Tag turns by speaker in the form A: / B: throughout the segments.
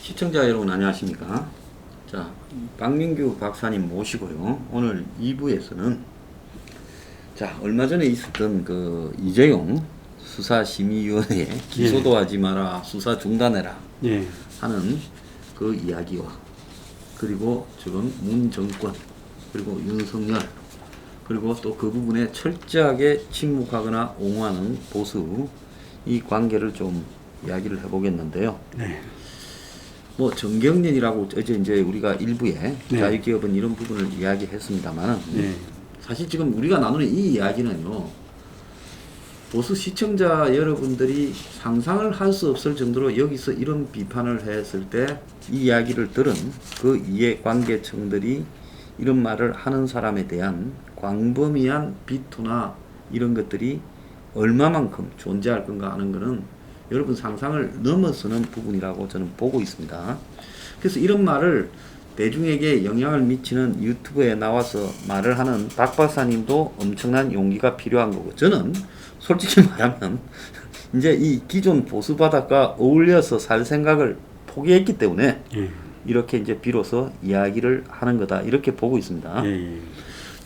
A: 시청자 여러분 안녕하십니까. 자, 박민규 박사님 모시고요. 오늘 2부에서는 자, 얼마 전에 있었던 그 이재용 수사심의위원회 기소도 하지 마라, 수사 중단해라 하는 그 이야기와 그리고 지금 문 정권 그리고 윤석열 그리고 또 그 부분에 철저하게 침묵하거나 옹호하는 보수 이 관계를 좀 이야기를 해보겠는데요. 뭐 정경련이라고 어제 이제 우리가 일부에 자유기업은 이런 부분을 이야기했습니다만 사실 지금 우리가 나누는 이 이야기는요 보수 시청자 여러분들이 상상을 할 수 없을 정도로 여기서 이런 비판을 했을 때 이 이야기를 들은 그 이해관계층들이 이런 말을 하는 사람에 대한 광범위한 비토나 이런 것들이 얼마만큼 존재할 건가 하는 것은 여러분 상상을 넘어서는 부분이라고 저는 보고 있습니다. 그래서 이런 말을 대중에게 영향을 미치는 유튜브에 나와서 말을 하는 박 박사님도 엄청난 용기가 필요한 거고, 저는 솔직히 말하면 이제 이 기존 보수 바닥과 어울려서 살 생각을 포기했기 때문에 이렇게 이제 비로소 이야기를 하는 거다 이렇게 보고 있습니다.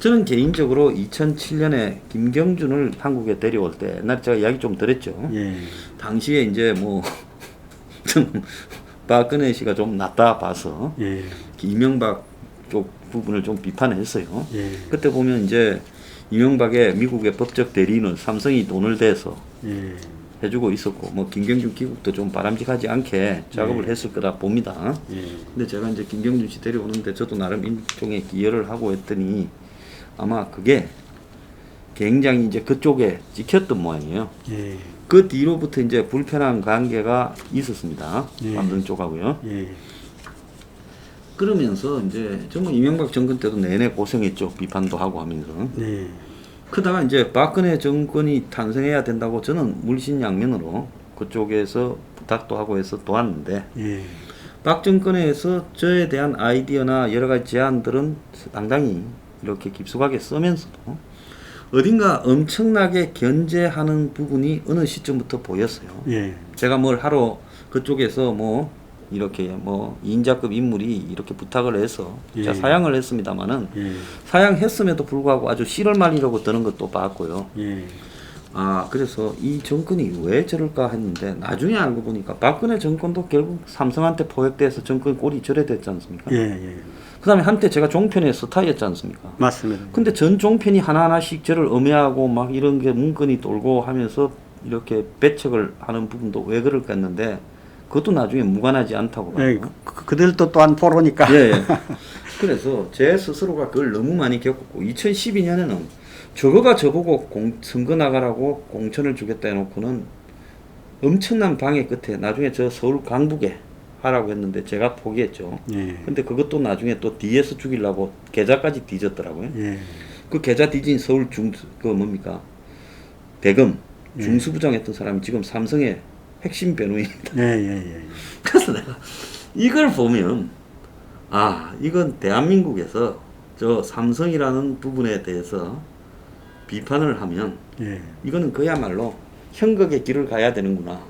A: 저는 개인적으로 2007년에 김경준을 한국에 데려올 때 옛날에 제가 이야기 좀 드렸죠. 당시에 이제 뭐 좀 박근혜 씨가 좀 낫다 봐서 이명박 쪽 부분을 좀 비판했어요. 그때 보면 이제 이명박의 미국의 법적 대리인을 삼성이 돈을 대서 해주고 있었고, 뭐 김경준 귀국도 좀 바람직하지 않게 작업을 했을 거라 봅니다. 근데 제가 이제 김경준 씨 데려오는데 저도 나름 일종의 기여를 하고 했더니 아마 그게 굉장히 이제 그쪽에 찍혔던 모양이에요. 그 뒤로부터 이제 불편한 관계가 있었습니다. 삼성 쪽하고요. 그러면서 이제 정말 이명박 정권 때도 내내 고생했죠. 비판도 하고 하면서. 그러다가 이제 박근혜 정권이 탄생해야 된다고 저는 물신양면으로 그쪽에서 부탁도 하고 해서 도왔는데 박 정권에서 저에 대한 아이디어나 여러 가지 제안들은 상당히 이렇게 깊숙하게 쓰면서도 어딘가 엄청나게 견제하는 부분이 어느 시점부터 보였어요. 제가 뭘 하러 그쪽에서 뭐 이렇게 뭐 인자급 인물이 이렇게 부탁을 해서 제가 사양을 했습니다만은 사양했음에도 불구하고 아주 씨를 말리려고 드는 것도 봤고요. 아, 그래서 이 정권이 왜 저럴까 했는데 나중에 알고 보니까 박근혜 정권도 결국 삼성한테 포획돼서 정권 꼴이 저래 됐지 않습니까? 그 다음에 한때 제가 종편의 스타였지 않습니까?
B: 맞습니다.
A: 근데 전 종편이 하나하나씩 저를 음해하고 막 이런 게 문건이 돌고 하면서 이렇게 배척을 하는 부분도 왜 그럴까 했는데 그것도 나중에 무관하지 않다고 봐요.
B: 그들도 또한 포로니까.
A: 그래서 제 스스로가 그걸 너무 많이 겪었고 2012년에는 저거가 저보고 선거 나가라고 공천을 주겠다 해놓고는 엄청난 방해 끝에 나중에 저 서울 강북에 하라고 했는데 제가 포기했죠. 근데 그것도 나중에 또 뒤에서 죽이려고 계좌까지 뒤졌더라고요. 그 계좌 뒤진 서울 뭡니까? 대검 중수부장 했던 사람이 지금 삼성의 핵심 변호인입니다. 그래서 내가 이걸 보면 아, 이건 대한민국에서 저 삼성이라는 부분에 대해서 비판을 하면 이거는 그야말로 형극의 길을 가야 되는구나.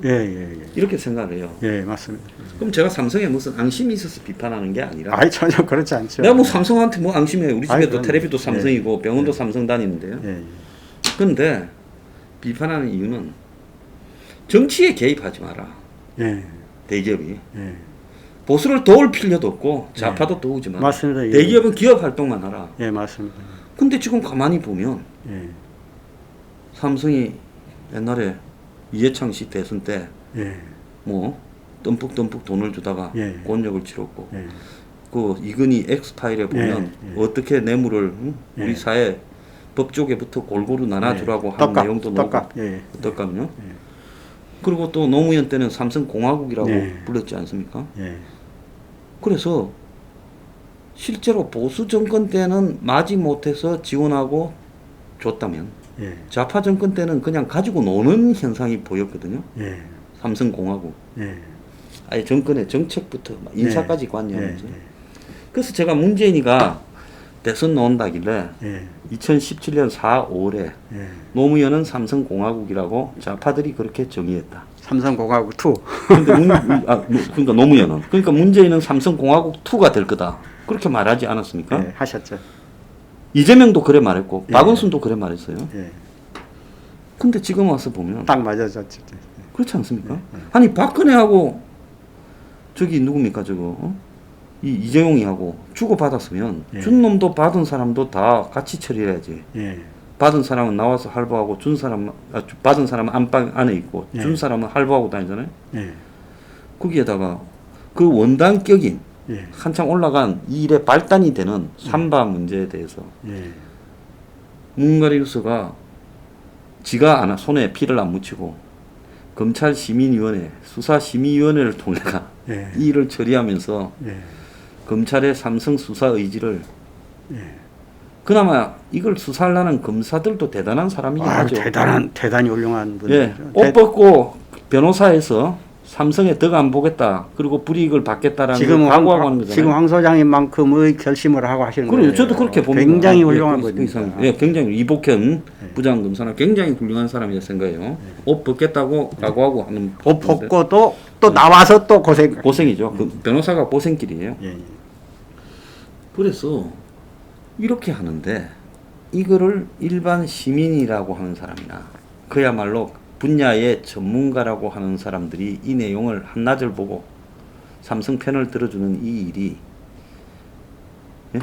A: 이렇게 생각을 해요.
B: 맞습니다.
A: 그럼 제가 삼성에 무슨 앙심이 있어서 비판하는 게 아니라
B: 전혀 그렇지 않죠.
A: 내가 뭐 삼성한테 뭐 앙심해. 우리 집에도
B: 그럼요.
A: 텔레비도 삼성이고 병원도 삼성 다니는데요. 그런데 비판하는 이유는 정치에 개입하지 마라. 대기업이. 보수를 도울 필요도 없고 좌파도 도우지 마라.
B: 맞습니다.
A: 대기업은 기업 활동만 하라.
B: 맞습니다.
A: 근데 지금 가만히 보면 삼성이 옛날에 이해창 씨 대선 때 뭐 듬뿍 돈을 주다가 곤욕을 치렀고 그 이건희 엑스파일에 보면 어떻게 뇌물을 우리 사회 법조계부터 골고루 나눠주라고 하는 내용도 나오고 어떨까요? 그리고 또 노무현 때는 삼성공화국이라고 불렀지 않습니까? 그래서 실제로 보수 정권 때는 마지 못해서 지원하고 줬다면
B: 예.
A: 좌파 정권 때는 그냥 가지고 노는 현상이 보였거든요.
B: 예.
A: 삼성공화국.
B: 예.
A: 아예 정권의 정책부터 막 인사까지 관여하면서.
B: 예.
A: 그래서 제가 문재인이가 대선 나온다길래
B: 예.
A: 2017년 4, 5월에
B: 예.
A: 노무현은 삼성공화국이라고 좌파들이 그렇게 정의했다.
B: 삼성공화국 2.
A: 그러니까 노무현은. 그러니까 문재인은 삼성공화국 2가 될 거다. 그렇게 말하지 않았습니까?
B: 예. 하셨죠.
A: 이재명도 그래 말했고
B: 예.
A: 박원순도 그래 말했어요.
B: 예.
A: 근데 지금 와서 보면
B: 딱 맞아졌죠.
A: 그렇지 않습니까? 아니 박근혜하고 저기 누굽니까 저거 이 이재용이하고 주고 받았으면
B: 예.
A: 준 놈도 받은 사람도 다 같이 처리해야지.
B: 예.
A: 받은 사람은 나와서 할부하고 준 사람 받은 사람은 안방 안에 있고
B: 예.
A: 준 사람은 할부하고 다니잖아요.
B: 예.
A: 거기에다가 그 원단격인
B: 예.
A: 한창 올라간 이 일의 발단이 되는 삼바 문제에 대해서
B: 예.
A: 문가리우스가 지가 손에 피를 안 묻히고 검찰 심의위원회 수사심의위원회를 통해가
B: 예.
A: 이 일을 처리하면서
B: 예.
A: 검찰의 삼성 수사 의지를
B: 예.
A: 그나마 이걸 수사하려는 검사들도 대단한 사람이긴
B: 아,
A: 하죠.
B: 대단히 훌륭한
A: 예,
B: 분이죠.
A: 옷 벗고 변호사에서 삼성에 덕 안 보겠다. 그리고 불이익을 받겠다라는
B: 지금
A: 걸 각오하고 하는 거잖아요.
B: 지금 황 소장님만큼의 결심을 하고 하시는 거예요.
A: 그래요. 저도 그렇게 봅니다.
B: 굉장히
A: 예,
B: 훌륭한
A: 그
B: 분입니다.
A: 이상, 예, 굉장히 이복현 부장검사는 굉장히 훌륭한 사람이라 생각해요. 옷 벗겠다고 각오하고 하는
B: 옷
A: 건데
B: 벗고 또 나와서 또 고생.
A: 고생이죠. 그 변호사가 고생길이에요.
B: 예.
A: 그래서 이렇게 하는데 이거를 일반 시민이라고 하는 사람이나 그야말로 분야의 전문가라고 하는 사람들이 이 내용을 한낮을 보고 삼성 편을 들어주는 이 일이 예?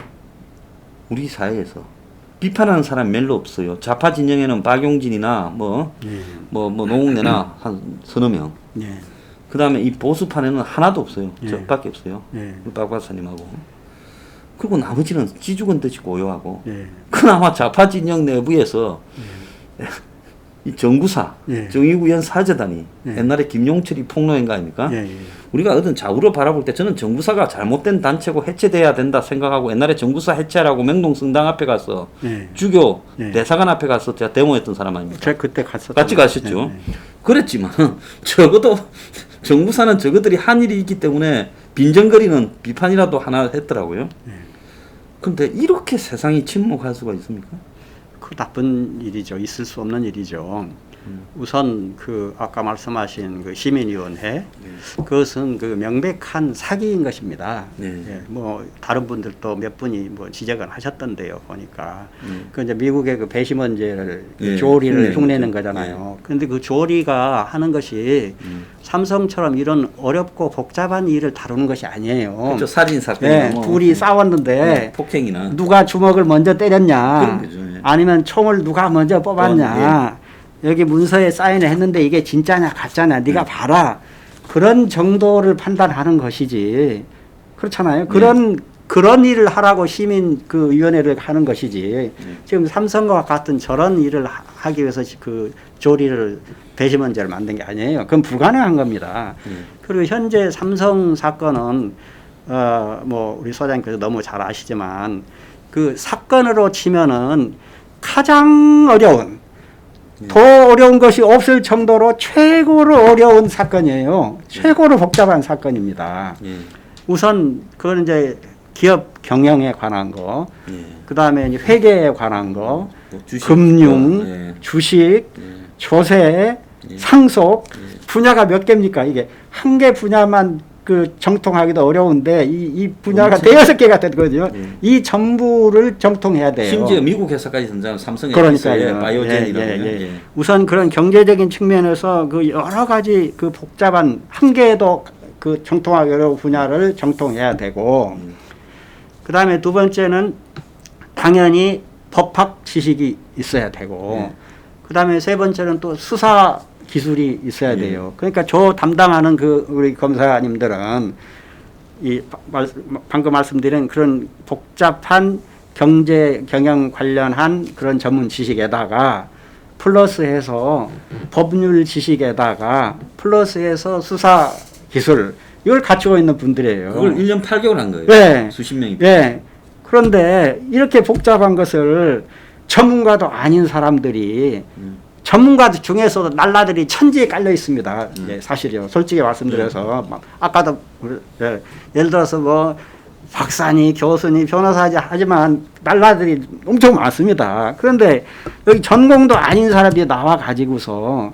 A: 우리 사회에서 비판하는 사람 별로 없어요. 좌파 진영에는 박용진이나 노웅래나 한 서너 명.
B: 예.
A: 그 다음에 이 보수판에는 하나도 없어요.
B: 예.
A: 저밖에 없어요.
B: 예.
A: 박 박사님하고. 그리고 나머지는 찌죽은 듯이 고요하고.
B: 예.
A: 그나마 좌파 진영 내부에서 이 정구사,
B: 예.
A: 정의구현 사재단이
B: 예.
A: 옛날에 김용철이 폭로한 거 아닙니까?
B: 예. 예.
A: 우리가 어떤 좌우로 바라볼 때 저는 정구사가 잘못된 단체고 해체돼야 된다 생각하고 옛날에 정구사 해체하라고 명동성당 앞에 가서
B: 예.
A: 주교
B: 예.
A: 대사관 앞에 가서 제가 데모했던 사람 아닙니까?
B: 제가 그때 갔었죠.
A: 같이 가셨죠.
B: 예.
A: 그랬지만 적어도 정부사는 저것들이 한 일이 있기 때문에 빈정거리는 비판이라도 하나 했더라고요. 근데 이렇게 세상이 침묵할 수가 있습니까?
B: 그 나쁜 일이죠. 있을 수 없는 일이죠. 우선 그 아까 말씀하신 그 시민위원회 그것은 그 명백한 사기인 것입니다.
A: 네.
B: 예, 뭐 다른 분들도 몇 분이 뭐 지적을 하셨던데요. 보니까 그 이제 미국의 그 배심원제를
A: 예,
B: 조리를 흉내는
A: 거죠.
B: 거잖아요. 그런데 그 조리가 하는 것이 삼성처럼 이런 어렵고 복잡한 일을 다루는 것이 아니에요.
A: 그렇죠. 살인 사건이나
B: 예, 둘이 싸웠는데
A: 폭행이나
B: 누가 주먹을 먼저 때렸냐,
A: 그런 거죠. 예.
B: 아니면 총을 누가 먼저 뽑았냐, 여기 문서에 사인을 했는데 이게 진짜냐 가짜냐 네가 봐라, 그런 정도를 판단하는 것이지, 그렇잖아요. 그런 일을 하라고 시민 그 위원회를 하는 것이지, 지금 삼성과 같은 저런 일을 하기 위해서 그 조리를 배심원제를 만든 게 아니에요. 그건 불가능한 겁니다. 그리고 현재 삼성 사건은 뭐 우리 소장님께서 너무 잘 아시지만 그 사건으로 치면은 가장 어려운, 더 어려운 것이 없을 정도로 최고로 어려운 사건이에요. 최고로 복잡한 사건입니다.
A: 예.
B: 우선 그건 이제 기업 경영에 관한 거,
A: 예.
B: 그 다음에 회계에 관한 거,
A: 뭐 주식,
B: 금융,
A: 예.
B: 주식, 조세, 상속, 분야가 몇 개입니까? 이게 한 개 분야만 그 정통하기도 어려운데 이 분야가 대여섯 개가 되거든요. 이 전부를 정통해야 돼요.
A: 심지어 미국 회사까지 등장한 삼성의
B: 그러니까요.
A: 바이오젠이라고.
B: 예. 우선 그런 경제적인 측면에서 그 여러 가지 그 복잡한 한 개도 그 정통하기 어려운 분야를 정통해야 되고, 그 다음에 두 번째는 당연히 법학 지식이 있어야 되고, 그 다음에 세 번째는 또 수사 기술이 있어야 돼요. 그러니까 저 담당하는 그 우리 검사님들은 이 방금 말씀드린 그런 복잡한 경제 경영 관련한 그런 전문 지식에다가 플러스해서 법률 지식에다가 플러스해서 수사 기술, 이걸 갖추고 있는 분들이에요.
A: 그걸 1년 8개월 한 거예요.
B: 네.
A: 수십 명이.
B: 네. 그런데 이렇게 복잡한 것을 전문가도 아닌 사람들이 전문가들 중에서도 날라들이 천지에 깔려 있습니다. 사실이요. 솔직히 말씀드려서 아까도 예를 들어서 뭐 박사니 교수니 변호사지 하지만 날라들이 엄청 많습니다. 그런데 여기 전공도 아닌 사람들이 나와 가지고서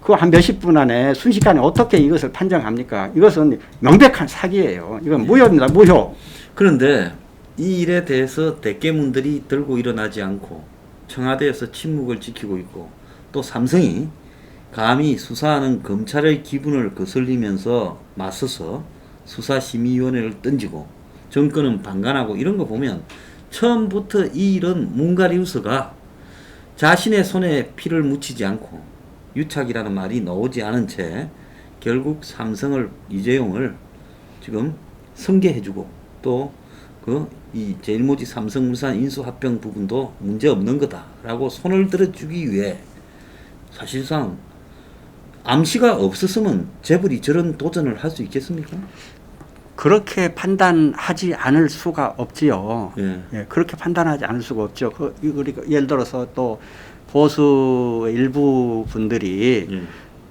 B: 그 한 몇십 분 안에 순식간에 어떻게 이것을 판정합니까? 이것은 명백한 사기예요. 이건 무효입니다. 무효.
A: 그런데 이 일에 대해서 대깨문들이 들고 일어나지 않고 청와대에서 침묵을 지키고 있고 또 삼성이 감히 수사하는 검찰의 기분을 거슬리면서 맞서서 수사심의위원회를 던지고 정권은 방관하고 이런 거 보면 처음부터 이 일은 문가리우스가 자신의 손에 피를 묻히지 않고 유착이라는 말이 나오지 않은 채 결국 삼성을 이재용을 지금 승계해주고 또 이 제일모직 삼성물산 인수합병 부분도 문제 없는 거다라고 손을 들어주기 위해 사실상 암시가 없었으면 재벌이 저런 도전을 할 수 있겠습니까?
B: 그렇게 판단하지 않을 수가 없지요.
A: 예.
B: 예, 그렇게 판단하지 않을 수가 없죠. 우리가 예를 들어서 또 보수 일부 분들이
A: 예.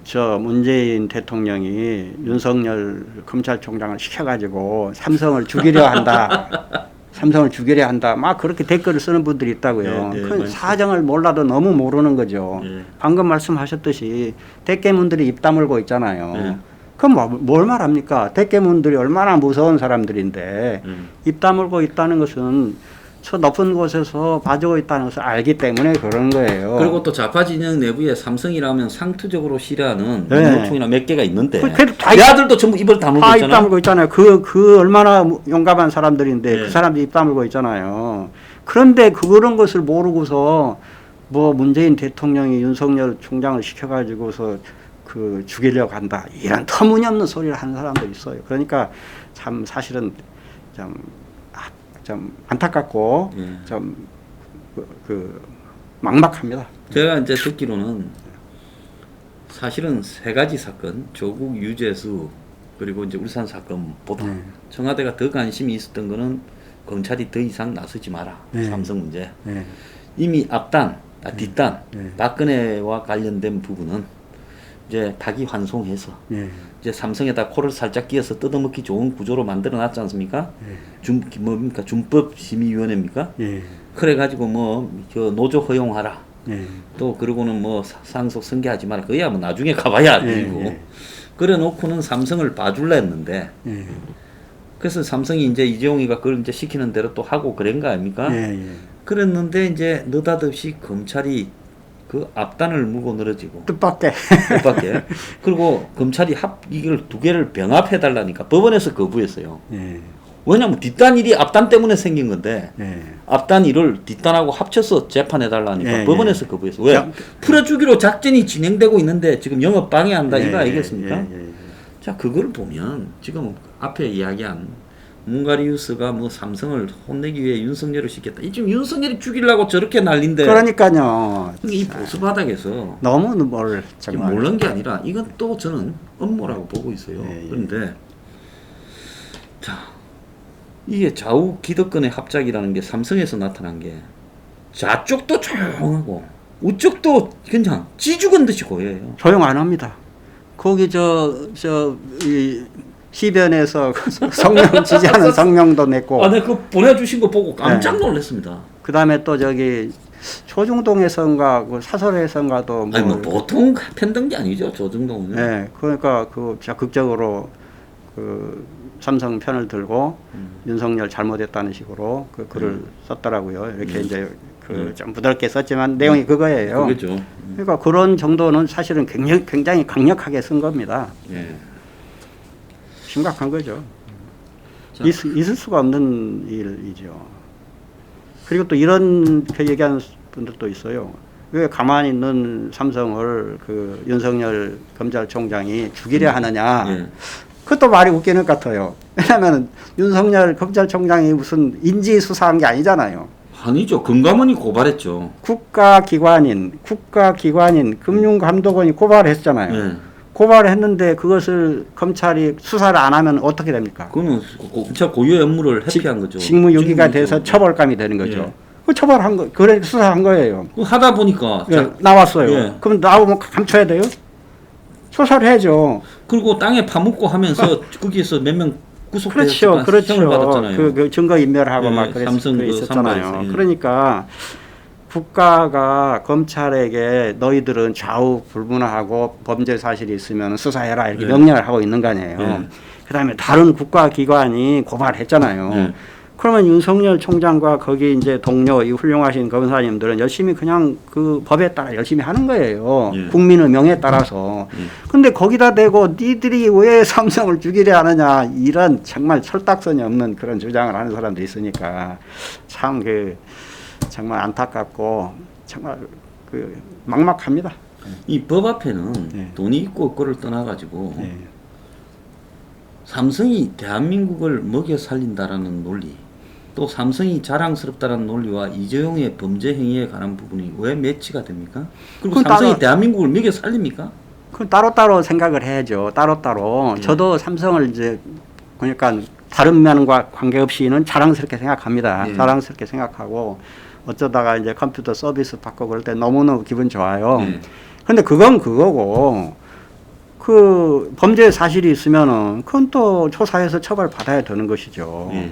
B: 저 문재인 대통령이 윤석열 검찰총장을 시켜가지고 삼성을 죽이려 한다. 삼성을 죽이려 한다. 막 그렇게 댓글을 쓰는 분들이 있다고요.
A: 예, 예,
B: 그 사정을 몰라도 너무 모르는 거죠.
A: 예.
B: 방금 말씀하셨듯이 대깨문들이 입 다물고 있잖아요.
A: 예.
B: 그럼 뭘 말합니까? 대깨문들이 얼마나 무서운 사람들인데 입 다물고 있다는 것은 저 높은 곳에서 봐주고 있다는 것을 알기 때문에 그런 거예요.
A: 그리고 또 좌파 진영 내부에 삼성이라면 상투적으로 싫어하는
B: 네.
A: 민노총이나 몇 개가 있는데
B: 다
A: 야들도 전부 입을 다물고
B: 다
A: 있잖아요.
B: 입 다물고 있잖아요. 그 얼마나 용감한 사람들인데
A: 네.
B: 그 사람들이 입 다물고 있잖아요. 그런데 그런 것을 모르고서 뭐 문재인 대통령이 윤석열 총장을 시켜가지고서 그 죽이려고 한다. 이런 터무니없는 소리를 하는 사람들이 있어요. 그러니까 참 사실은 좀 안타깝고
A: 예.
B: 좀 막막합니다.
A: 제가 이제 듣기로는 사실은 세 가지 사건, 조국 유재수 그리고 이제 울산 사건보다 청와대가 더 관심이 있었던 거는 검찰이 더 이상 나서지 마라.
B: 네.
A: 삼성 문제.
B: 네.
A: 이미 뒷단
B: 네.
A: 박근혜와 관련된 부분은 이제 파기환송해서
B: 네.
A: 이제 삼성에다 코를 살짝 끼어서 뜯어먹기 좋은 구조로 만들어 놨지 않습니까? 뭡니까? 준법심의위원회입니까?
B: 네.
A: 그래가지고 노조 허용하라.
B: 네.
A: 또 그러고는 상속 승계하지 마라. 그야 나중에 가봐야 알고.
B: 네.
A: 그래 놓고는 삼성을 봐줄라 했는데.
B: 네.
A: 그래서 삼성이 이제 이재용이가 그걸 이제 시키는 대로 또 하고 그런 거 아닙니까?
B: 네.
A: 그랬는데 이제 느닷없이 검찰이 그 앞단을 물고 늘어지고
B: 뜻밖의
A: 뜻밖의 그리고 검찰이 이걸 두 개를 병합해 달라니까 법원에서 거부했어요.
B: 네.
A: 왜냐면 뒷단 일이 앞단 때문에 생긴 건데
B: 네.
A: 앞단 일을 뒷단하고 합쳐서 재판해 달라니까
B: 네,
A: 법원에서 거부했어. 왜? 풀어주기로 작전이 진행되고 있는데 지금 영업 방해한다 이거 아니겠습니까? 자, 그걸 보면 지금 앞에 이야기한 문가리우스가 삼성을 혼내기 위해 윤석열을 시켰다. 지금 윤석열이 죽이려고 저렇게 난린데.
B: 그러니까요.
A: 이 보수 바닥에서
B: 너무 뭘 정말
A: 모르는 게 아니라 이건 또 저는 업무라고 보고 있어요. 그런데 자, 이게 좌우 기득권의 합작이라는 게 삼성에서 나타난 게 좌쪽도 조용하고 우쪽도 그냥 쥐죽은 듯이 고여요.
B: 조용 안 합니다. 거기 이 시변에서 성명 지지하는 성명도 냈고.
A: 네, 그 보내주신 거 보고 깜짝 놀랐습니다.
B: 그 다음에 또 저기 조중동에선가 그 사설에선가도
A: 보통 편든 게 아니죠 조중동은.
B: 네, 그러니까 적극적으로 그 삼성 편을 들고 윤석열 잘못했다는 식으로 그 글을 썼더라고요. 이렇게 이제 좀 부드럽게 썼지만 내용이 그거예요.
A: 그렇죠.
B: 그러니까 그런 정도는 사실은 굉장히 강력하게 쓴 겁니다.
A: 예.
B: 심각한 거죠.
A: 자.
B: 있을 수가 없는 일이죠. 그리고 또 이런 얘기하는 분들도 있어요. 왜 가만히 있는 삼성을 그 윤석열 검찰총장이 죽이려 하느냐.
A: 예.
B: 그것도 말이 웃기는 것 같아요. 왜냐하면 윤석열 검찰총장이 무슨 인지 수사한 게 아니잖아요.
A: 아니죠. 금감원이 고발했죠.
B: 국가기관인 금융감독원이 고발했잖아요.
A: 예.
B: 고발을 했는데 그것을 검찰이 수사를 안 하면 어떻게 됩니까?
A: 그거는 검찰 고유의 업무를 회피한 거죠.
B: 직무유기가
A: 직무유기죠.
B: 돼서 처벌감이 되는 거죠.
A: 예.
B: 그 처벌한 거, 그래 수사한 거예요.
A: 그 하다 보니까
B: 예, 나왔어요.
A: 예.
B: 그럼 나오면 감춰야 돼요? 수사를 해야죠.
A: 그리고 땅에 파묻고 하면서 거기에서 몇 명 구속돼서
B: 그렇죠.
A: 형을 받았잖아요.
B: 그 증거 인멸하고
A: 예,
B: 막 그랬,
A: 삼성 그
B: 있었잖아요.
A: 삼바에서, 예.
B: 그러니까 국가가 검찰에게 너희들은 좌우 불문하고 범죄 사실이 있으면 수사해라 이렇게
A: 예.
B: 명령을 하고 있는 거 아니에요.
A: 예.
B: 그다음에 다른 국가기관이 고발했잖아요.
A: 예.
B: 그러면 윤석열 총장과 거기 이제 동료 이 훌륭하신 검사님들은 열심히 그냥 그 법에 따라 열심히 하는 거예요.
A: 예.
B: 국민의 명예에 따라서.
A: 예.
B: 근데 거기다 대고 니들이 왜 삼성을 죽이려 하느냐 이런 정말 철딱선이 없는 그런 주장을 하는 사람도 있으니까 참 그 정말 안타깝고 정말 그 막막합니다.
A: 이 법 앞에는
B: 예.
A: 돈이 있고 없고를 떠나가지고
B: 예.
A: 삼성이 대한민국을 먹여 살린다라는 논리, 또 삼성이 자랑스럽다라는 논리와 이재용의 범죄 행위에 관한 부분이 왜 매치가 됩니까? 그리고
B: 그건
A: 삼성이
B: 따로-
A: 대한민국을 먹여 살립니까?
B: 그 따로따로 생각을 해야죠. 따로따로.
A: 예.
B: 저도 삼성을 이제 그러니까 다른 면과 관계없이는 자랑스럽게 생각합니다.
A: 예.
B: 자랑스럽게 생각하고 어쩌다가 이제 컴퓨터 서비스 받고 그럴 때 너무너무 기분 좋아요.
A: 예.
B: 근데 그건 그거고 그 범죄 사실이 있으면은 그건 또 조사해서 처벌 받아야 되는 것이죠.
A: 예.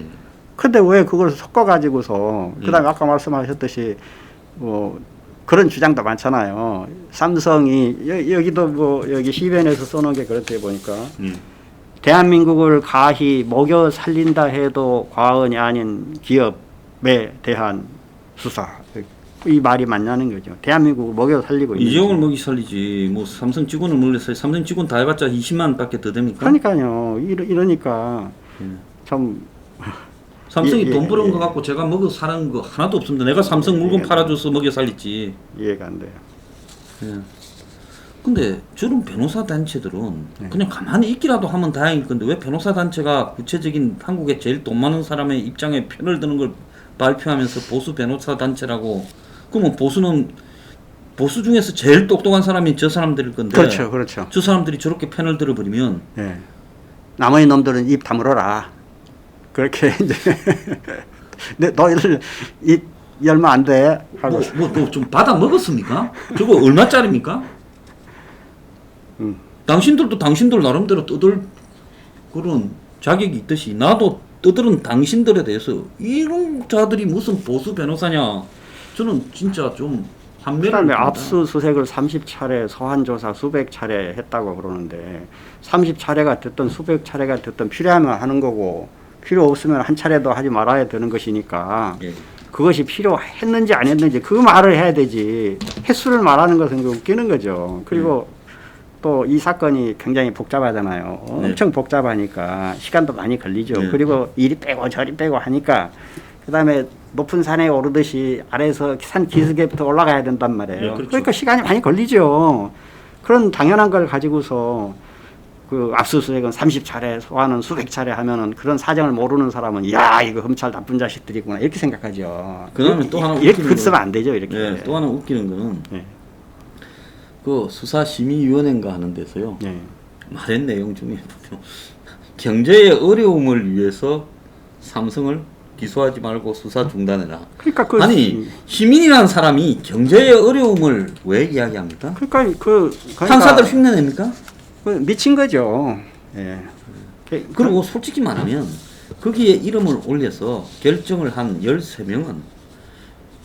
B: 근데 왜 그걸 섞어 가지고서
A: 예.
B: 그다음에 아까 말씀하셨듯이 뭐 그런 주장도 많잖아요. 삼성이 여기도 뭐 여기 시변에서 써놓은 게 그렇대 보니까
A: 예.
B: 대한민국을 가히 먹여 살린다 해도 과언이 아닌 기업에 대한 수사 이 말이 맞냐는 거죠. 대한민국을 먹여 살리고 있는
A: 이재용을
B: 거죠.
A: 먹이 살리지 뭐 삼성 직원을 먹였어요. 삼성 직원 다 해봤자 20만밖에 더 됩니까?
B: 그러니까요. 이러니까
A: 예.
B: 참
A: 삼성이
B: 예,
A: 돈 벌은
B: 예.
A: 거 갖고 제가 먹여 사는 거 하나도 없습니다. 내가 삼성 물건
B: 예.
A: 팔아줘서 먹여 살렸지.
B: 이해가 안 돼요.
A: 예. 근데 저런 변호사 단체들은
B: 네.
A: 그냥 가만히 있기라도 하면 다행일 건데 왜 변호사 단체가 구체적인 한국에 제일 돈 많은 사람의 입장에 편을 드는 걸 발표하면서 보수 변호사 단체라고 그러면 보수 중에서 제일 똑똑한 사람이 저 사람들일 건데
B: 그렇죠, 그렇죠.
A: 저 사람들이 저렇게 편을 들어버리면
B: 예. 나머지 놈들은 입 다물어라. 그렇게 이제 너희들 입 열면 안 돼. 하고.
A: 뭐 좀 받아 먹었습니까? 저거 얼마짜리입니까? 당신들도 당신들 나름대로 떠들 그런 자격이 있듯이 나도 떠들은 당신들에 대해서 이런 자들이 무슨 보수 변호사냐? 저는 진짜 좀 한매를
B: 그다음에
A: 듭니다.
B: 압수수색을 30차례 소환 조사 수백 차례 했다고 그러는데 30차례가 됐든 수백 차례가 됐든 필요하면 하는 거고 필요 없으면 한 차례도 하지 말아야 되는 것이니까
A: 예.
B: 그것이 필요했는지 안 했는지 그 말을 해야 되지 횟수를 말하는 것은 웃기는 거죠. 그리고 또 이 사건이 굉장히 복잡하잖아요. 엄청 복잡하니까 시간도 많이 걸리죠.
A: 네.
B: 그리고 이리 빼고 저리 빼고 하니까 그다음에 높은 산에 오르듯이 아래에서 산 기슭에부터 올라가야 된단 말이에요.
A: 네, 그렇죠.
B: 그러니까 시간이 많이 걸리죠. 그런 당연한 걸 가지고서 그 압수수색은 30차례 소환은 수백 차례 하면은 그런 사정을 모르는 사람은 야 이거 검찰 나쁜 자식들이구나 이렇게 생각하죠.
A: 그다음에 또 하나
B: 이렇게
A: 웃기는
B: 쓰면 안 되죠. 이렇게.
A: 예, 또 하나 웃기는 거는
B: 네.
A: 그 수사심의위원회인가 하는 데서요.
B: 네.
A: 말한 내용 중에 경제의 어려움을 위해서 삼성을 기소하지 말고 수사 중단해라.
B: 그러니까 그
A: 아니 시민이라는 사람이 경제의 어려움을 왜 이야기합니까?
B: 그러니까
A: 판사들 흉내냅니까?
B: 그 미친 거죠. 예.
A: 그리고 솔직히 말하면 거기에 이름을 올려서 결정을 한 13명은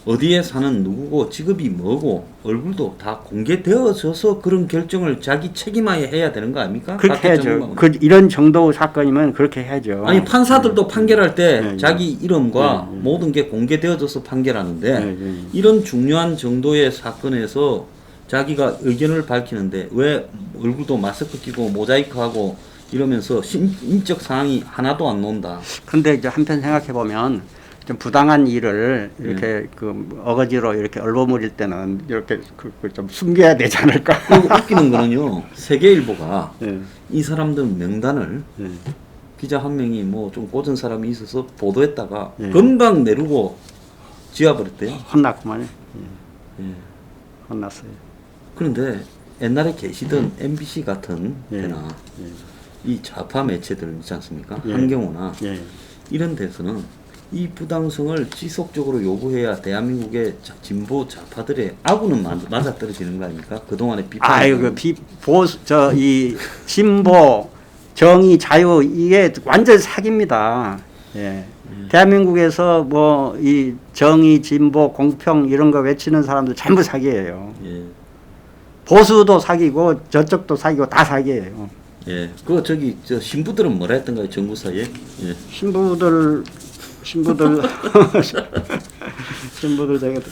A: 어디에 사는 누구고 직업이 뭐고 얼굴도 다 공개되어져서 그런 결정을 자기 책임하에 해야 되는 거 아닙니까?
B: 그렇게
A: 각계
B: 해야죠.
A: 전문가는.
B: 그 이런 정도 사건이면 그렇게 해야죠.
A: 아니 판사들도 판결할 때
B: 네, 네.
A: 자기 이름과
B: 네, 네.
A: 모든 게 공개되어져서 판결하는데
B: 네, 네.
A: 이런 중요한 정도의 사건에서 자기가 의견을 밝히는데 왜 얼굴도 마스크 끼고 모자이크하고 이러면서 인적 사항이 하나도 안 나온다.
B: 근데 이제 한편 생각해 보면 좀 부당한 일을 이렇게 그 어거지로 이렇게 얼버무릴 때는 이렇게 좀 숨겨야 되지 않을까?
A: 그리고 웃기는 거는요. 세계일보가
B: 예.
A: 이 사람들 명단을
B: 예.
A: 기자 한 명이 뭐 좀 꽂은 사람이 있어서 보도했다가
B: 예.
A: 금방 내르고 지워버렸대요.
B: 혼났구만요.
A: 예.
B: 혼났어요.
A: 그런데 옛날에 계시던 MBC 같은
B: 예.
A: 데나 이 좌파 매체들 있지 않습니까?
B: 예.
A: 한경호나
B: 예.
A: 이런 데서는 이 부당성을 지속적으로 요구해야 대한민국의 진보 좌파들의 아군은 맞아떨어지는 거 아닙니까? 그동안의 비판.
B: 아유, 보수, 이 진보, 정의, 자유, 이게 완전 사기입니다. 예. 대한민국에서 뭐, 이 정의, 진보, 공평, 이런 거 외치는 사람들 전부 사기예요.
A: 예.
B: 보수도 사기고, 저쪽도 사기고, 다 사기예요.
A: 예. 저 신부들은 뭐라 했던가요? 정부사에? 예.
B: 신부들 제가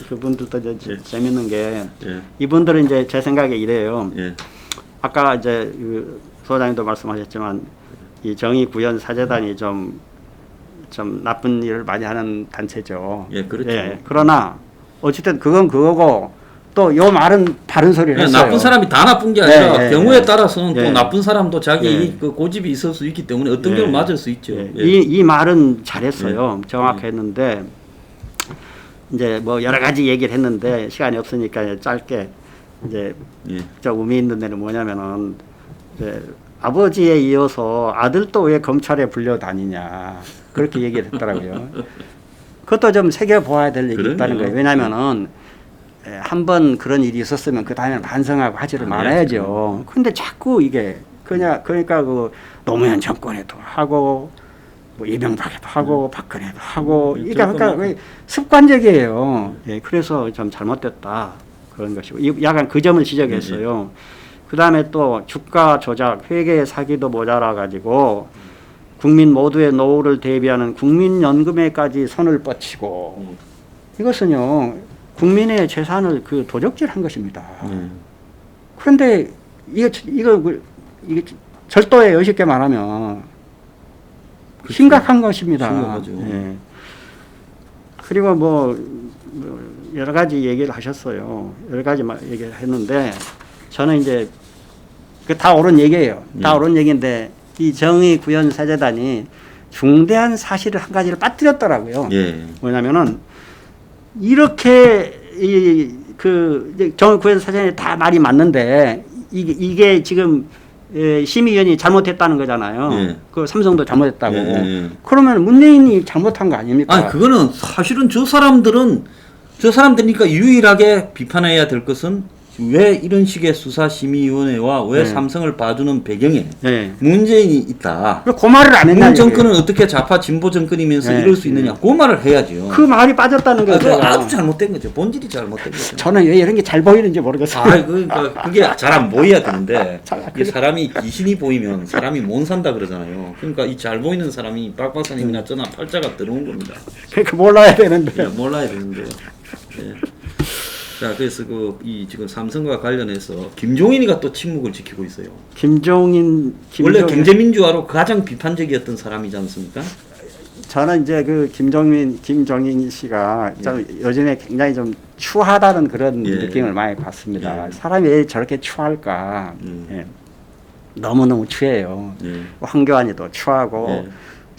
B: 그분들도 이제 재밌는 게
A: 예.
B: 이분들은 이제 제 생각에 이래요.
A: 예.
B: 아까 이제 그 소장님도 말씀하셨지만 이 정의구현 사재단이 좀 나쁜 일을 많이 하는 단체죠.
A: 예, 그렇죠.
B: 예, 그러나 어쨌든 그건 그거고 또 요 말은 다른 소리를 했어요.
A: 나쁜 사람이 다 나쁜 게 아니라
B: 예, 예,
A: 경우에
B: 예.
A: 따라서는
B: 예.
A: 또 나쁜 사람도 자기
B: 예.
A: 그 고집이 있을 수 있기 때문에 어떤
B: 예.
A: 경우 맞을 수 있죠.
B: 예.
A: 예.
B: 이 말은 잘했어요. 정확했는데 이제 뭐 여러 가지 얘기를 했는데 시간이 없으니까 이제 짧게 이제
A: 예.
B: 저 의미 있는 데는 뭐냐면은 이제 아버지에 이어서 아들도 왜 검찰에 불려다니냐 그렇게 얘기를 했더라고요. 그것도 좀 새겨보아야 될 얘기 있다는 거예요. 왜냐면은 한번 그런 일이 있었으면 그 다음에 반성하고 하지를 말아야죠. 근데 자꾸 이게 그러니까 그 노무현 정권에도 하고 뭐 이명박에도 하고 박근혜도 하고 이게 그러니까 왜 습관적이에요. 예, 그래서 좀 잘못됐다 그런 것이고 약간 그 점을 지적했어요. 그 다음에 또 주가 조작, 회계 사기도 모자라 가지고 국민 모두의 노후를 대비하는 국민연금에까지 손을 뻗치고 이것은요 국민의 재산을 그 도적질한 것입니다. 그런데 이게 절도예요. 쉽게 말하면
A: 그렇죠.
B: 심각한 것입니다.
A: 심각하죠.
B: 예. 그리고 뭐 여러 가지 얘기를 하셨어요. 여러 가지 얘기를 했는데 저는 이제 그 다 옳은 얘기예요. 다 옳은 얘기인데 이 정의구현사재단이 중대한 사실을 한 가지를 빠뜨렸더라고요.
A: 예.
B: 뭐냐면은 이렇게 정의구현사재단이 다 말이 맞는데 이게 지금 심의위원이 잘못했다는 거잖아요.
A: 예.
B: 그 삼성도 잘못했다고.
A: 예.
B: 그러면 문재인이 잘못한 거 아닙니까?
A: 아니 그거는 사실은 저 사람들이니까 유일하게 비판해야 될 것은 왜 이런 식의 수사심의위원회와 왜 삼성을 봐주는 배경에 문재인이 있다.
B: 왜 그 말을 안 했냐?
A: 문 정권은 어떻게 좌파 진보 정권이면서 이럴 수 있느냐? 그 말을 해야죠.
B: 그 말이 빠졌다는 거죠.
A: 그거 아주 잘못된 거죠. 본질이 잘못된 거죠.
B: 저는 왜 이런 게 잘 보이는지 모르겠어요.
A: 그러니까 그게 잘 안 보여야 되는데 이 사람이 귀신이 보이면 사람이 못 산다 그러잖아요. 그러니까 이 잘 보이는 사람이 박 박사님이나 저나 팔자가 들어온 겁니다.
B: 그러니까 몰라야 되는데.
A: 예, 몰라야 되는데요. 예. 자, 그래서 지금 삼성과 관련해서 김종인이가 또 침묵을 지키고 있어요. 원래 경제민주화로 가장 비판적이었던 사람이지 않습니까?
B: 저는 이제 그 김종인 씨가 좀 요즘에 굉장히 좀 추하다는 그런 느낌을 많이 받습니다. 사람이 왜 저렇게 추할까? 너무너무 추해요. 황교안이도 추하고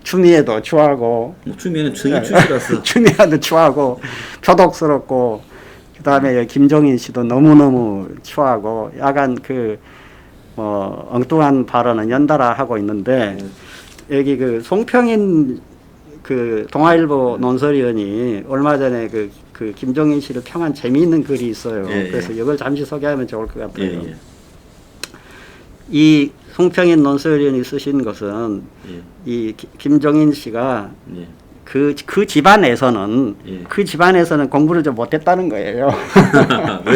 B: 추미애도 추하고
A: 추미애는 청이 추시라서
B: 추미애도 추하고 표독스럽고 그다음에 김종인 씨도 너무너무 추하고 약간 엉뚱한 발언은 연달아 하고 있는데 여기 그 송평인 그 동아일보 논설위원이 얼마 전에 그 김종인 씨를 평한 재미있는 글이 있어요. 그래서 이걸 잠시 소개하면 좋을 것 같아요. 이 송평인 논설위원이 쓰신 것은 이 김종인 씨가 그 집안에서는 공부를 좀 못했다는 거예요.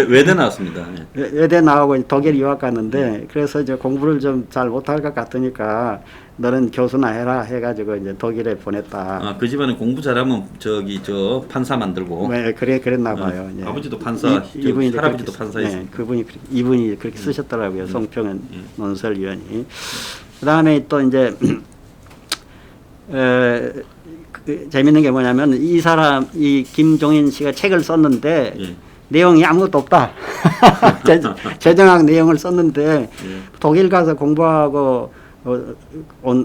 A: 외대 나왔습니다.
B: 외대 나오고 독일 유학 갔는데 그래서 이제 공부를 좀 잘 못할 것 같으니까 너는 교수나 해라 해가지고 이제 독일에 보냈다.
A: 그 집안에 공부 잘하면 저 판사 만들고.
B: 네, 그랬나 봐요.
A: 아버지도 판사,
B: 이분이
A: 할아버지도 판사였습니다.
B: 이분이 그렇게 쓰셨더라고요. 송평은 논설위원이. 그다음에 또 이제 재밌는 게 뭐냐면 이 김종인 씨가 책을 썼는데 내용이 아무것도 없다. 재정학 내용을 썼는데 독일 가서 공부하고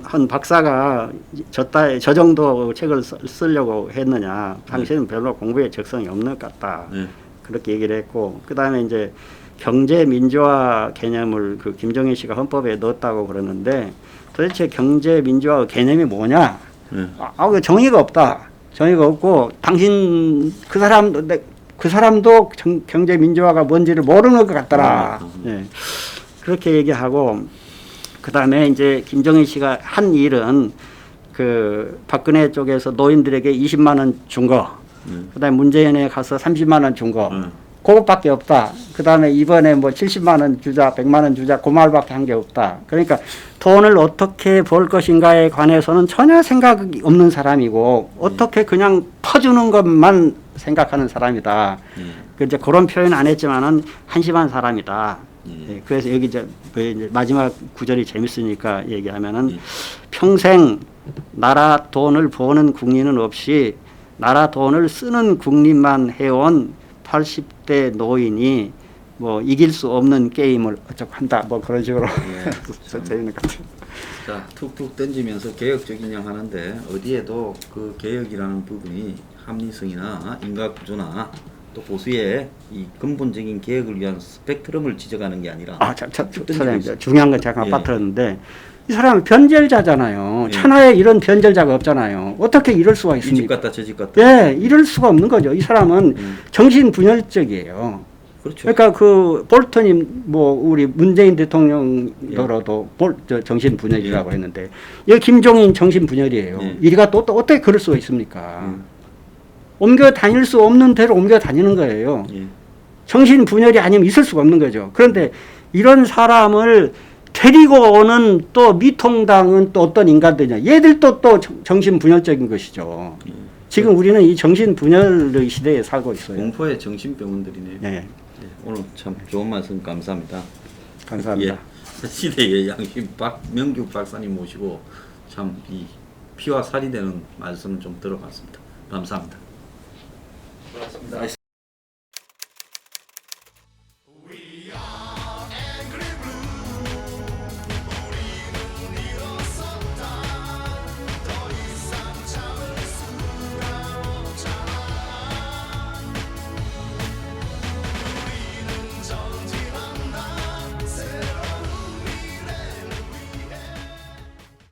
B: 한 박사가 저 정도 책을 쓰려고 했느냐. 당신은 별로 공부에 적성이 없는 것 같다. 그렇게 얘기를 했고 그 다음에 이제 경제 민주화 개념을 그 김종인 씨가 헌법에 넣었다고 그러는데 도대체 경제 민주화 개념이 뭐냐? 정의가 없다. 정의가 없고 당신 그 사람도 경제 민주화가 뭔지를 모르는 것 같더라. 예. 그렇게 얘기하고 그다음에 이제 김정일 씨가 한 일은 그 박근혜 쪽에서 노인들에게 20만 원 준 거, 그다음에 문재인에 가서 30만 원 준 거, 그것밖에 없다. 그다음에 이번에 뭐 70만 원 주자, 100만 원 주자, 그 말밖에 한 게 없다. 그러니까 돈을 어떻게 벌 것인가에 관해서는 전혀 생각이 없는 사람이고 어떻게 그냥 퍼주는 것만 생각하는 사람이다. 이제 그런 표현 안 했지만은 한심한 사람이다. 예, 그래서 여기 이제 마지막 구절이 재밌으니까 얘기하면은 평생 나라 돈을 버는 국민은 없이 나라 돈을 쓰는 국민만 해온 80대 노인이 뭐 이길 수 없는 게임을 어쩌고 한다. 뭐 그런 식으로 재밌는 것 같아요.
A: 자, 툭툭 던지면서 개혁적인 양 하는데 어디에도 그 개혁이라는 부분이 합리성이나 인과구조나 또 보수의 이 근본적인 개혁을 위한 스펙트럼을 지적하는 게 아니라
B: 사장님 중요한 건 제가
A: 예.
B: 빠뜨렸는데 이 사람은 변절자잖아요.
A: 예.
B: 천하에 이런 변절자가 없잖아요. 어떻게 이럴 수가
A: 이 집
B: 있습니까?
A: 같다 저 집 같다.
B: 예, 이럴 수가 없는 거죠. 이 사람은 정신분열적이에요.
A: 그렇죠.
B: 그러니까 그 볼턴이 뭐 우리 문재인 대통령더라도 정신분열이라고 했는데 여기 김종인 정신분열이에요.
A: 예.
B: 이리가 또 어떻게 그럴 수가 있습니까? 옮겨 다닐 수 없는 대로 옮겨 다니는 거예요.
A: 예.
B: 정신분열이 아니면 있을 수가 없는 거죠. 그런데 이런 사람을 데리고 오는 또 미통당은 또 어떤 인간들이냐. 얘들도 또 정신분열적인 것이죠. 지금 우리는 이 정신분열의 시대에 살고 있어요.
A: 공포의 정신병원들이네요.
B: 네.
A: 예, 오늘 참 좋은 말씀 감사합니다.
B: 감사합니다.
A: 예, 시대의 양심 박명규 박사님 모시고 참 이 피와 살이 되는 말씀을 좀 들어봤습니다. 감사합니다. 고맙습니다.